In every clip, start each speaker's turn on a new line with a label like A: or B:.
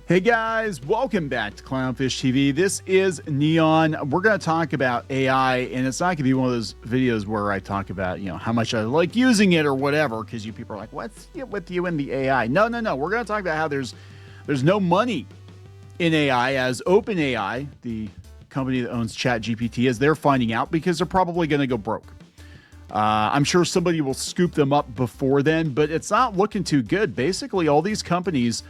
A: Hey guys, welcome back to Clownfish TV. This is Kneon. We're going to talk about AI, and it's not going to be one of those videos where I talk about, how much I like using it or whatever, because you people are like, what's with you and the AI? No. We're going to talk about how there's no money in AI, as OpenAI, the company that owns ChatGPT, as they're finding out, because they're probably going to go broke. I'm sure somebody will scoop them up before then, but it's not looking too good. Basically, all these companies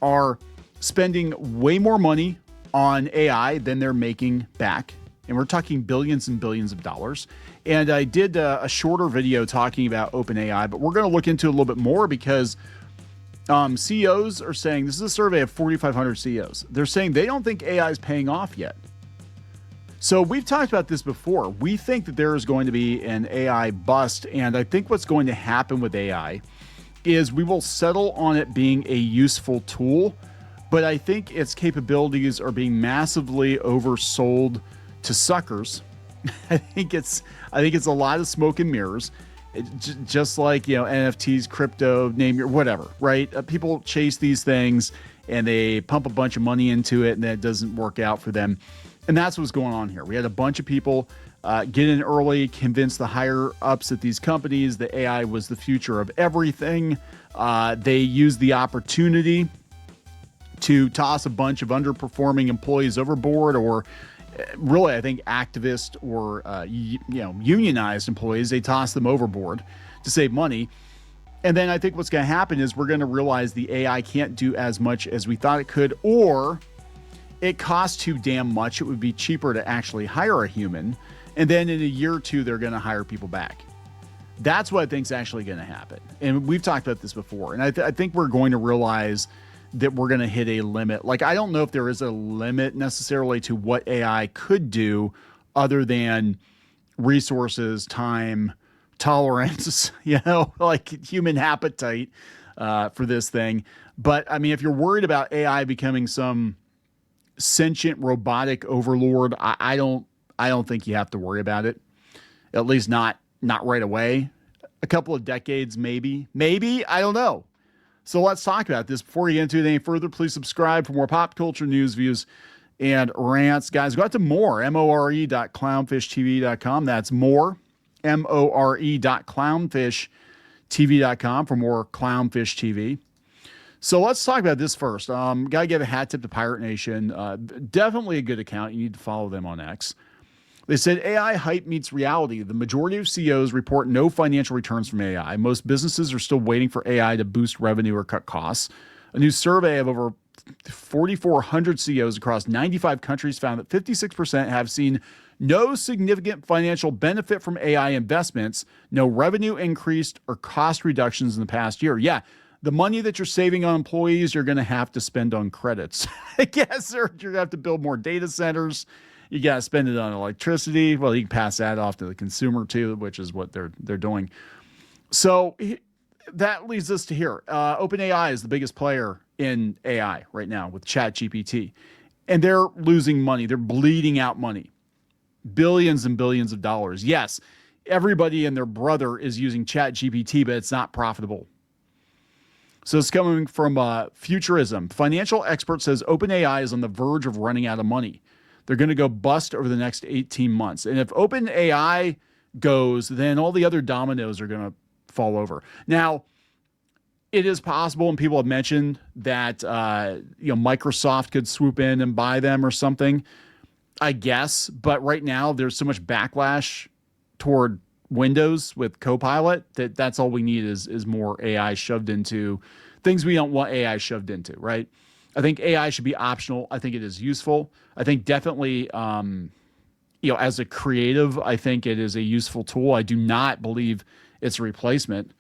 A: are spending way more money on AI than they're making back. And we're talking billions and billions of dollars. And I did a shorter video talking about OpenAI, but we're going to look into it a little bit more because CEOs are saying, this is a survey of 4,500 CEOs. They're saying they don't think AI is paying off yet. So we've talked about this before. We think that there is going to be an AI bust. And I think what's going to happen with AI is we will settle on it being a useful tool. But I think its capabilities are being massively oversold to suckers. I think it's a lot of smoke and mirrors, just like NFTs, crypto, name your whatever, right? People chase these things and they pump a bunch of money into it, and then it doesn't work out for them. And that's what's going on here. We had a bunch of people get in early, convince the higher ups at these companies that AI was the future of everything. They used the opportunity to toss a bunch of underperforming employees overboard, or really, I think activist or unionized employees. They toss them overboard to save money. And then I think what's going to happen is we're going to realize the AI can't do as much as we thought it could, or it costs too damn much. It would be cheaper to actually hire a human. And then in a year or two, they're going to hire people back. That's what I think is actually going to happen. And we've talked about this before. And I think we're going to realize that we're going to hit a limit. Like, I don't know if there is a limit necessarily to what AI could do other than resources, time, tolerance, like human appetite for this thing. But I mean, if you're worried about AI becoming some sentient robotic overlord, I don't think you have to worry about it. At least not right away. A couple of decades, maybe, I don't know. So let's talk about this. Before we get into it any further, please subscribe for more pop culture news, views, and rants. Guys, go out to more.clownfishtv.com. That's more.clownfishtv.com for more Clownfish TV. So let's talk about this first. Got to give a hat tip to Pirate Nation. Definitely a good account. You need to follow them on X. They said AI hype meets reality. The majority of CEOs report no financial returns from AI. Most businesses are still waiting for AI to boost revenue or cut costs. A new survey of over 4,400 CEOs across 95 countries found that 56% have seen no significant financial benefit from AI investments, no revenue increased or cost reductions in the past year. Yeah, the money that you're saving on employees, you're going to have to spend on credits. I guess, or you're going to have to build more data centers. You got to spend it on electricity. Well, you can pass that off to the consumer too, which is what they're doing. So that leads us to here. OpenAI is the biggest player in AI right now with ChatGPT, and they're losing money. They're bleeding out money, billions and billions of dollars. Yes, everybody and their brother is using ChatGPT, but it's not profitable. So it's coming from Futurism. Financial expert says OpenAI is on the verge of running out of money. They're going to go bust over the next 18 months. And if OpenAI goes, then all the other dominoes are going to fall over. Now, it is possible, and people have mentioned that Microsoft could swoop in and buy them or something, I guess. But right now, there's so much backlash toward Windows with Copilot that's all we need is more AI shoved into things we don't want AI shoved into, right? I think AI should be optional. I think it is useful. I think definitely, as a creative, I think it is a useful tool. I do not believe it's a replacement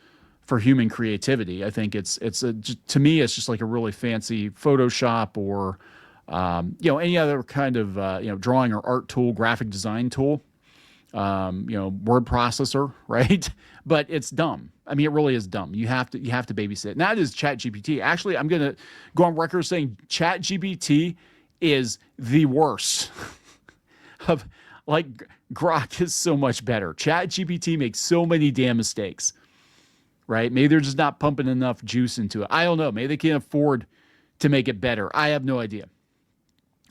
A: for human creativity. I think to me, it's just like a really fancy Photoshop or, any other kind of, drawing or art tool, graphic design tool, word processor, right? But it's dumb. I mean, it really is dumb. You have to babysit. And that is ChatGPT. Actually, I'm going to go on record saying ChatGPT is the worst of, like, Grok is so much better. ChatGPT makes so many damn mistakes, right? Maybe they're just not pumping enough juice into it. I don't know. Maybe they can't afford to make it better? I have no idea.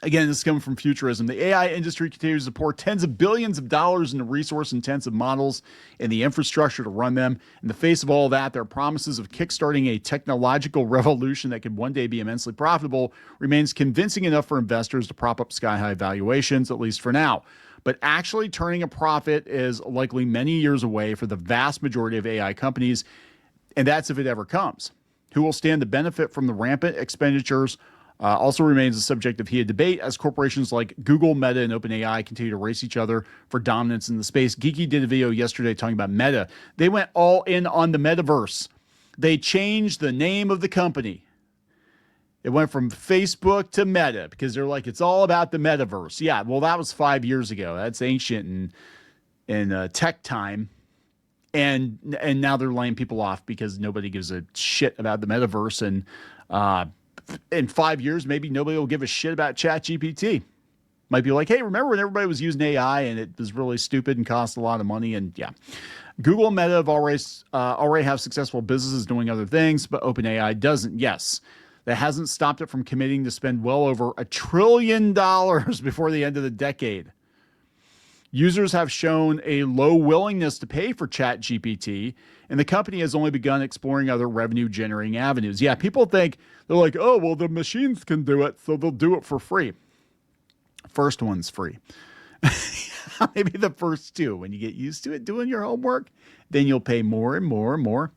A: Again, this is coming from Futurism. The AI industry continues to pour tens of billions of dollars into resource-intensive models and the infrastructure to run them. In the face of all that, their promises of kickstarting a technological revolution that could one day be immensely profitable remains convincing enough for investors to prop up sky-high valuations, at least for now. But actually turning a profit is likely many years away for the vast majority of AI companies, and that's if it ever comes. Who will stand to benefit from the rampant expenditures also remains a subject of heated debate as corporations like Google, Meta, and OpenAI continue to race each other for dominance in the space. Geeky did a video yesterday talking about Meta. They went all in on the metaverse. They changed the name of the company. It went from Facebook to Meta because they're like, it's all about the metaverse. Yeah, well, that was 5 years ago. That's ancient in tech time. And now they're laying people off because nobody gives a shit about the metaverse. And in 5 years, maybe nobody will give a shit about ChatGPT. Might be like, hey, remember when everybody was using AI and it was really stupid and cost a lot of money? And yeah, Google and Meta have already have successful businesses doing other things, but OpenAI doesn't. Yes, that hasn't stopped it from committing to spend well over $1 trillion before the end of the decade. Users have shown a low willingness to pay for ChatGPT, and the company has only begun exploring other revenue-generating avenues. Yeah, people think, they're like, oh, well, the machines can do it, so they'll do it for free. First one's free. Maybe the first two. When you get used to it doing your homework, then you'll pay more and more and more.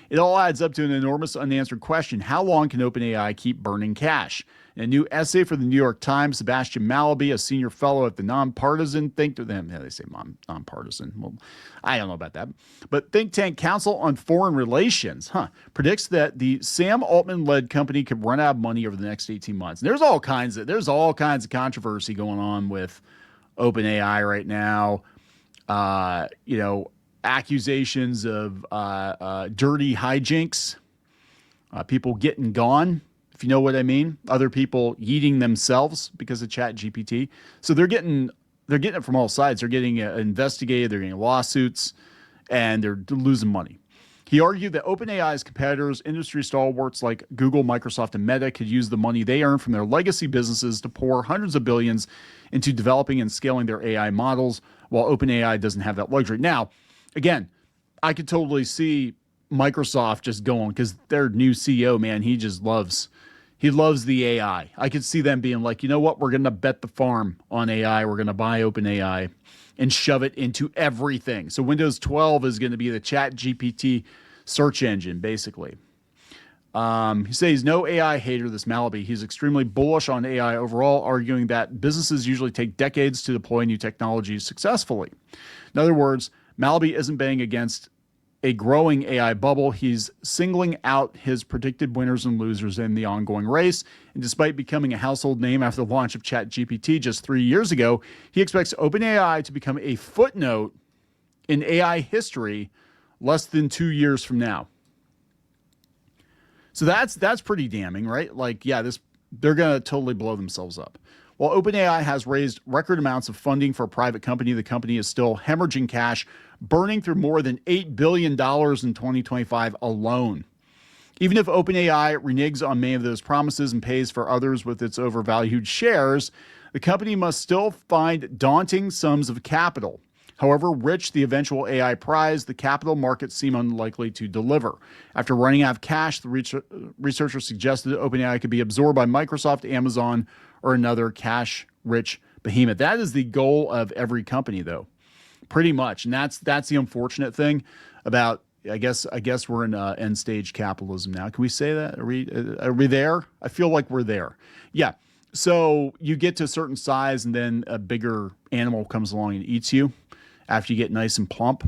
A: It all adds up to an enormous unanswered question. How long can OpenAI keep burning cash? In a new essay for the New York Times, Sebastian Mallaby, a senior fellow at the nonpartisan think tank, they say nonpartisan. Well, I don't know about that. But think tank Council on Foreign Relations, predicts that the Sam Altman-led company could run out of money over the next 18 months. And there's all kinds of controversy going on with OpenAI right now. Accusations of dirty hijinks, people getting gone, if you know what I mean. Other people yeeting themselves because of ChatGPT. So they're getting it from all sides. They're getting investigated, they're getting lawsuits, and they're losing money. He argued that OpenAI's competitors, industry stalwarts like Google, Microsoft, and Meta, could use the money they earn from their legacy businesses to pour hundreds of billions into developing and scaling their AI models, while OpenAI doesn't have that luxury. Now, again, I could totally see Microsoft just going, because their new CEO, man, he loves the AI. I could see them being like, you know what, we're going to bet the farm on AI. We're going to buy OpenAI and shove it into everything. So Windows 12 is going to be the ChatGPT search engine, basically. He says he's no AI hater, this Mallaby. He's extremely bullish on AI overall, arguing that businesses usually take decades to deploy new technologies successfully. In other words, Mallaby isn't betting against a growing AI bubble. He's singling out his predicted winners and losers in the ongoing race. And despite becoming a household name after the launch of ChatGPT just 3 years ago, he expects OpenAI to become a footnote in AI history less than 2 years from now. So that's pretty damning, right? Like, yeah, they're going to totally blow themselves up. While OpenAI has raised record amounts of funding for a private company, the company is still hemorrhaging cash, burning through more than $8 billion in 2025 alone. Even if OpenAI reneges on many of those promises and pays for others with its overvalued shares, the company must still find daunting sums of capital. However rich the eventual AI prize, the capital markets seem unlikely to deliver. After running out of cash, the researchers suggested that OpenAI could be absorbed by Microsoft, Amazon, or another cash-rich behemoth. That is the goal of every company, though, pretty much. And that's the unfortunate thing about, I guess we're in end stage capitalism now. Can we say that? Are we there? I feel like we're there. Yeah. So you get to a certain size, and then a bigger animal comes along and eats you after you get nice and plump,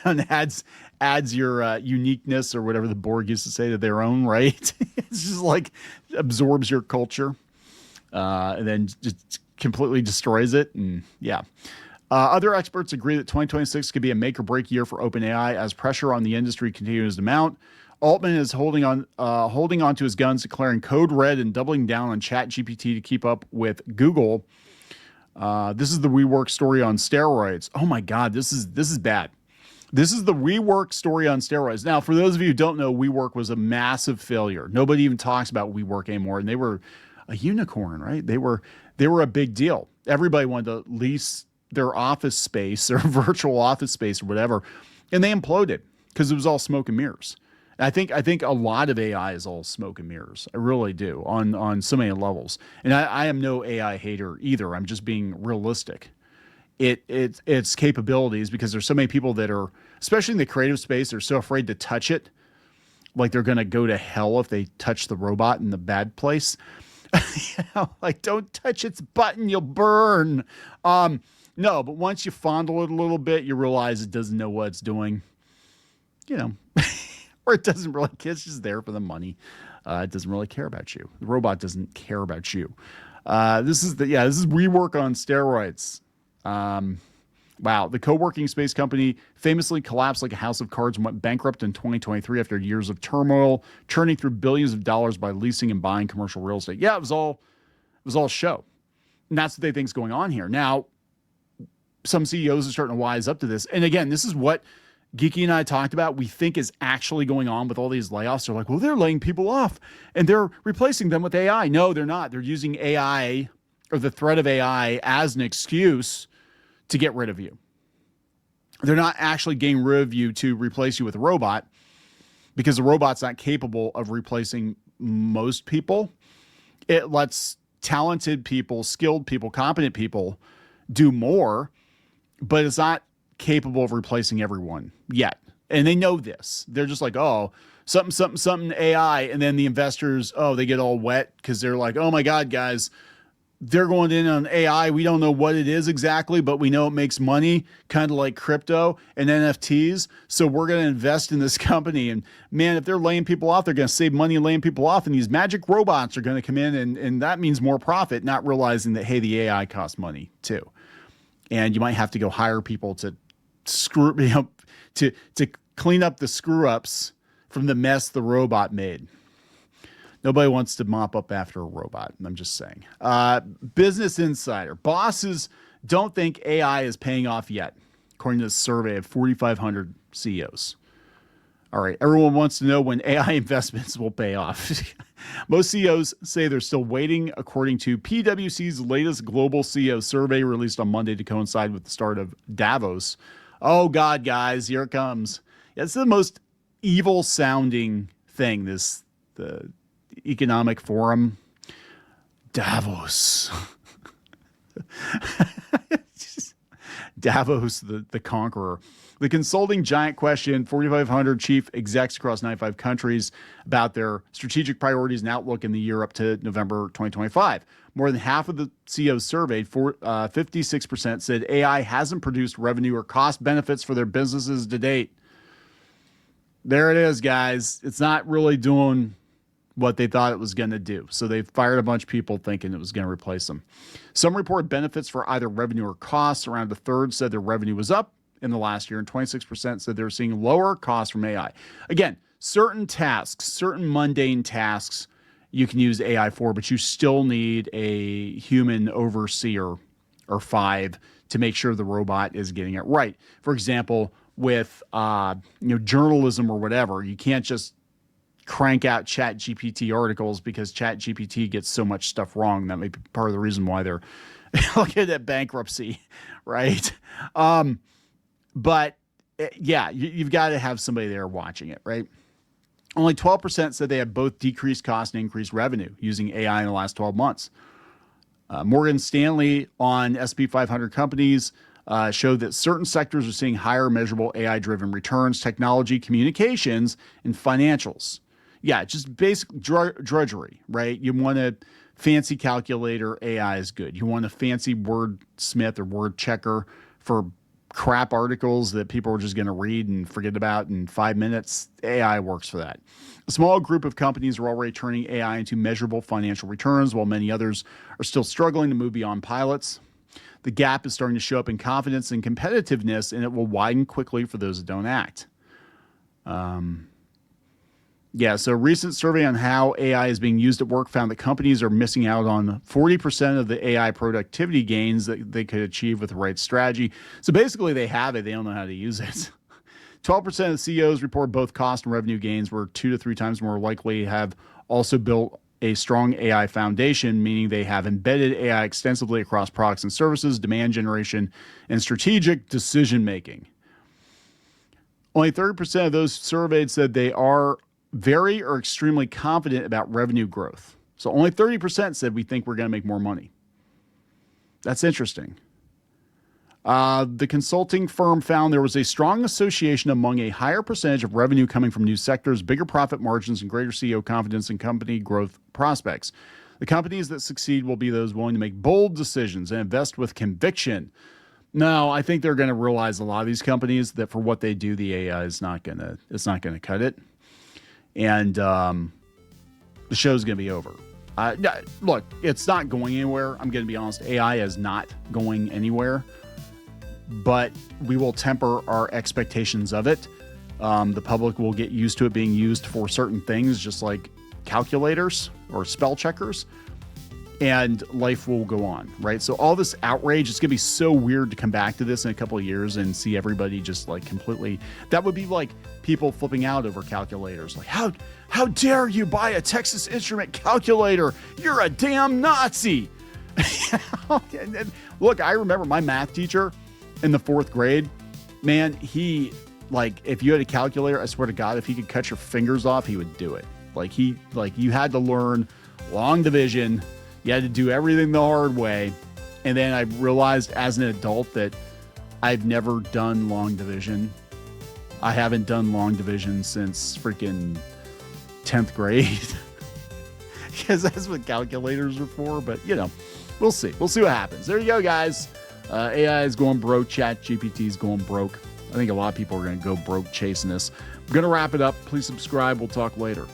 A: and adds your uniqueness, or whatever the Borg used to say, to their own, right? It's just like absorbs your culture, and then just completely destroys it. And yeah. Other experts agree that 2026 could be a make or break year for OpenAI as pressure on the industry continues to mount. Altman is holding on to his guns, declaring code red and doubling down on ChatGPT to keep up with Google. This is the WeWork story on steroids. Oh my God, this is bad. This is the WeWork story on steroids. Now, for those of you who don't know, WeWork was a massive failure. Nobody even talks about WeWork anymore, and they were a unicorn, right? They were a big deal. Everybody wanted to lease their office space or virtual office space or whatever, and they imploded because it was all smoke and mirrors. And I think a lot of AI is all smoke and mirrors. I really do on so many levels. And I am no AI hater either. I'm just being realistic. Its capabilities, because there's so many people that are, especially in the creative space, they're so afraid to touch it, like they're going to go to hell if they touch the robot in the bad place. Like, don't touch its button, you'll burn. No, but once you fondle it a little bit, you realize it doesn't know what it's doing, or it doesn't really. It's just there for the money. It doesn't really care about you. The robot doesn't care about you. This is WeWork on steroids. Wow. The co-working space company famously collapsed like a house of cards and went bankrupt in 2023 after years of turmoil, churning through billions of dollars by leasing and buying commercial real estate. Yeah, it was all show. And that's what they think is going on here. Now, some CEOs are starting to wise up to this. And again, this is what Geeky and I talked about, we think is actually going on with all these layoffs. They're like, well, they're laying people off and they're replacing them with AI. No, they're not. They're using AI or the threat of AI as an excuse to get rid of you. They're not actually getting rid of you to replace you with a robot, because the robot's not capable of replacing most people. It lets talented people, skilled people, competent people do more, but it's not capable of replacing everyone yet. And they know this. They're just like, oh, something AI. And then the investors, they get all wet because they're like, oh my God, guys, they're going in on AI. We don't know what it is exactly, but we know it makes money, kind of like crypto and NFTs. So we're going to invest in this company. And man, if they're laying people off, they're going to save money laying people off. And these magic robots are going to come in, and that means more profit, not realizing that, hey, the AI costs money too. And you might have to go hire people to to clean up the screw ups from the mess the robot made. Nobody wants to mop up after a robot. I'm just saying. Business Insider. Bosses don't think AI is paying off yet, according to a survey of 4,500 CEOs. All right. Everyone wants to know when AI investments will pay off. Most CEOs say they're still waiting, according to PwC's latest global CEO survey released on Monday to coincide with the start of Davos. Oh, God, guys, here it comes. Yeah, it's the most evil sounding thing, the economic forum. Davos. Davos, the conqueror. The consulting giant questioned 4,500 chief execs across 95 countries about their strategic priorities and outlook in the year up to November 2025. More than half of the CEOs surveyed, 56%, said AI hasn't produced revenue or cost benefits for their businesses to date. There it is, guys. It's not really doing what they thought it was going to do. So they fired a bunch of people thinking it was going to replace them. Some report benefits for either revenue or costs. Around a third said their revenue was up in the last year, and 26% said they're seeing lower costs from AI. Again, certain tasks, certain mundane tasks you can use AI for, but you still need a human overseer or five to make sure the robot is getting it right. For example, with journalism or whatever, you can't just crank out ChatGPT articles because ChatGPT gets so much stuff wrong. That may be part of the reason why they're looking at bankruptcy, right? But yeah, you've got to have somebody there watching it, right? Only 12% said they had both decreased cost and increased revenue using AI in the last 12 months. Morgan Stanley on S&P 500 companies showed that certain sectors are seeing higher measurable AI-driven returns: technology, communications, and financials. Yeah, just basic drudgery, right? You want a fancy calculator, AI is good. You want a fancy wordsmith or word checker for crap articles that people are just going to read and forget about in 5 minutes. AI works for that. A small group of companies are already turning AI into measurable financial returns, while many others are still struggling to move beyond pilots. The gap is starting to show up in confidence and competitiveness, and it will widen quickly for those that don't act. So a recent survey on how AI is being used at work found that companies are missing out on 40% of the AI productivity gains that they could achieve with the right strategy. So basically they have it, they don't know how to use it. 12% of CEOs report both cost and revenue gains were 2 to 3 times more likely have also built a strong AI foundation, meaning they have embedded AI extensively across products and services, demand generation, and strategic decision making. Only 30% of those surveyed said they are very or extremely confident about revenue growth. So only 30% said we think we're going to make more money. That's interesting. The consulting firm found there was a strong association among a higher percentage of revenue coming from new sectors, bigger profit margins, and greater CEO confidence in company growth prospects. The companies that succeed will be those willing to make bold decisions and invest with conviction. Now, I think they're going to realize, a lot of these companies, that for what they do, the AI is not going to cut it, and the show's going to be over. Look, it's not going anywhere. I'm going to be honest. AI is not going anywhere. But we will temper our expectations of it. The public will get used to it being used for certain things, just like calculators or spell checkers, and life will go on, right? So all this outrage, it's going to be so weird to come back to this in a couple of years and see everybody just like completely, that would be like people flipping out over calculators. Like, how dare you buy a Texas Instrument calculator? You're a damn Nazi. And look, I remember my math teacher in the 4th grade, man, he, like, if you had a calculator, I swear to God, if he could cut your fingers off, he would do it. Like, you had to learn long division. You had to do everything the hard way. And then I realized as an adult that I've never done long division. I haven't done long division since freaking 10th grade. Because that's what calculators are for. But, you know, we'll see. We'll see what happens. There you go, guys. AI is going broke. ChatGPT is going broke. I think a lot of people are going to go broke chasing this. I'm going to wrap it up. Please subscribe. We'll talk later.